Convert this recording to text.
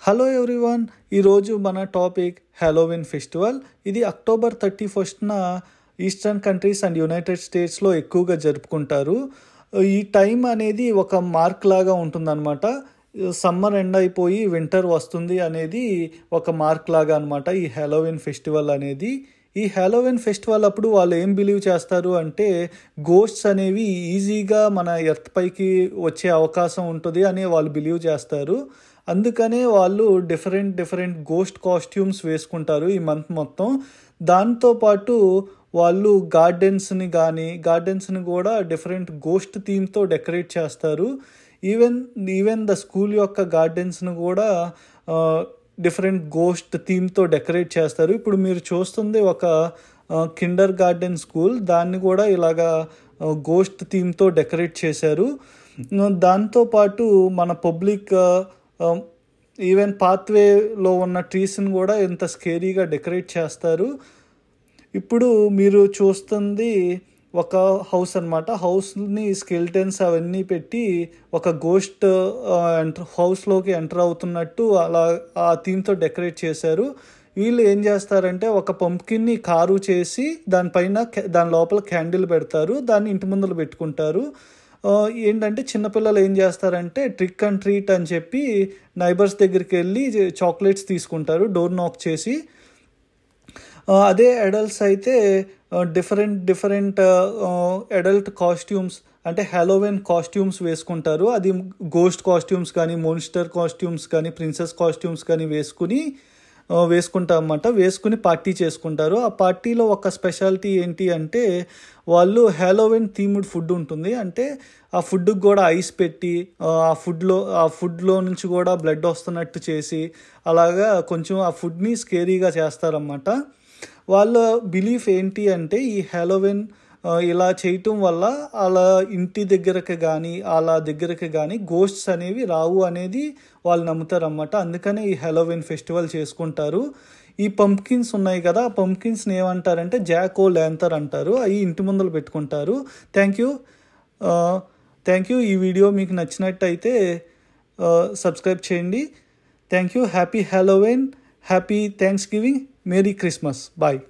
Hello everyone, ఈరోజు మన topic Halloween festival. ఇది అక్టోబర్ 31న ఈస్టర్న్ కంట్రీస్ అండ్ యునైటెడ్ స్టేట్స్లో ఎక్కువగా జరుపుకుంటారు. ఈ టైం అనేది ఒక మార్క్ లాగా ఉంటుందన్నమాట. సమ్మర్ ఎండ్ అయిపోయి వింటర్ వస్తుంది అనేది ఒక మార్క్ లాగా అనమాట ఈ హ్యాలోవిన్ ఫెస్టివల్ అనేది. ఈ హ్యాలోవిన్ ఫెస్టివల్ అప్పుడు వాళ్ళు ఏం బిలీవ్ చేస్తారు అంటే గోస్ట్స్ అనేవి ఈజీగా మన ఎర్త్ పైకి వచ్చే అవకాశం ఉంటుంది అని వాళ్ళు బిలీవ్ చేస్తారు. అందుకనే వాళ్ళు డిఫరెంట్ గోస్ట్ కాస్ట్యూమ్స్ వేసుకుంటారు ఈ మంత్ మొత్తం. దాంతోపాటు వాళ్ళు గార్డెన్స్ని కూడా డిఫరెంట్ గోస్ట్ థీమ్తో డెకరేట్ చేస్తారు. ఈవెన్ ద స్కూల్ యొక్క గార్డెన్స్ని కూడా డిఫరెంట్ గోస్ట్ థీమ్తో డెకరేట్ చేస్తారు. ఇప్పుడు మీరు చూస్తుంది ఒక కిండర్ గార్డెన్ స్కూల్, దాన్ని కూడా ఇలాగా గోస్ట్ థీమ్తో డెకరేట్ చేశారు. దాంతోపాటు మన పబ్లిక్ ఈవెన్ పాత్వేలో ఉన్న ట్రీస్ని కూడా ఎంత స్కేరీగా డెకరేట్ చేస్తారు. ఇప్పుడు మీరు చూస్తుంది ఒక హౌస్ అనమాట. హౌస్ని స్కెల్టన్స్ అవన్నీ పెట్టి ఒక గోస్ట్ హౌస్లోకి ఎంటర్ అవుతున్నట్టు అలా ఆ థీమ్తో డెకరేట్ చేశారు. వీళ్ళు ఏం చేస్తారంటే ఒక పంప్కిన్ని కారు చేసి దాని లోపల క్యాండిల్ పెడతారు, దాన్ని ఇంటి ముందర పెట్టుకుంటారు. ఏంటంటే చిన్నపిల్లలు ఏం చేస్తారంటే ట్రిక్ అండ్ ట్రీట్ అని చెప్పి నైబర్స్ దగ్గరికి వెళ్ళి చాక్లెట్స్ తీసుకుంటారు డోర్ నాక్ చేసి. అదే అడల్ట్స్ అయితే డిఫరెంట్ అడల్ట్ కాస్ట్యూమ్స్ అంటే హ్యాలోవిన్ కాస్ట్యూమ్స్ వేసుకుంటారు. అది గోస్ట్ కాస్ట్యూమ్స్ కానీ, మోన్స్టర్ కాస్ట్యూమ్స్ కానీ, ప్రిన్సెస్ కాస్ట్యూమ్స్ కానీ వేసుకుని పార్టీ చేసుకుంటారు. ఆ పార్టీలో ఒక స్పెషాలిటీ ఏంటి అంటే వాళ్ళు హ్యాలోవిన్ థీమ్డ్ ఫుడ్ ఉంటుంది. అంటే ఆ ఫుడ్కి కూడా ఐస్ పెట్టి ఆ ఫుడ్లో నుంచి కూడా బ్లడ్ వస్తున్నట్టు చేసి అలాగా కొంచెం ఆ ఫుడ్ని స్కేరీగా చేస్తారన్నమాట. వాళ్ళ బిలీఫ్ ఏంటి అంటే ఈ హ్యాలోవిన్ ఇలా చేయటం వల్ల అలా ఇంటి దగ్గరకు కానీ గోస్ట్స్ అనేవి రావు అనేది వాళ్ళు నమ్ముతారన్నమాట. అందుకనే ఈ హ్యాలోవిన్ ఫెస్టివల్ చేసుకుంటారు. ఈ పంప్కిన్స్ ఉన్నాయి కదా, ఆ పంప్కిన్స్ని ఏమంటారంటే జాక్ ఓ ల్యాంతర్ అంటారు. అవి ఇంటి ముందర పెట్టుకుంటారు. Thank you. ఈ వీడియో మీకు నచ్చినట్టయితే సబ్స్క్రైబ్ చేయండి. Thank you. Happy Halloween, happy Thanksgiving, merry Christmas. Bye.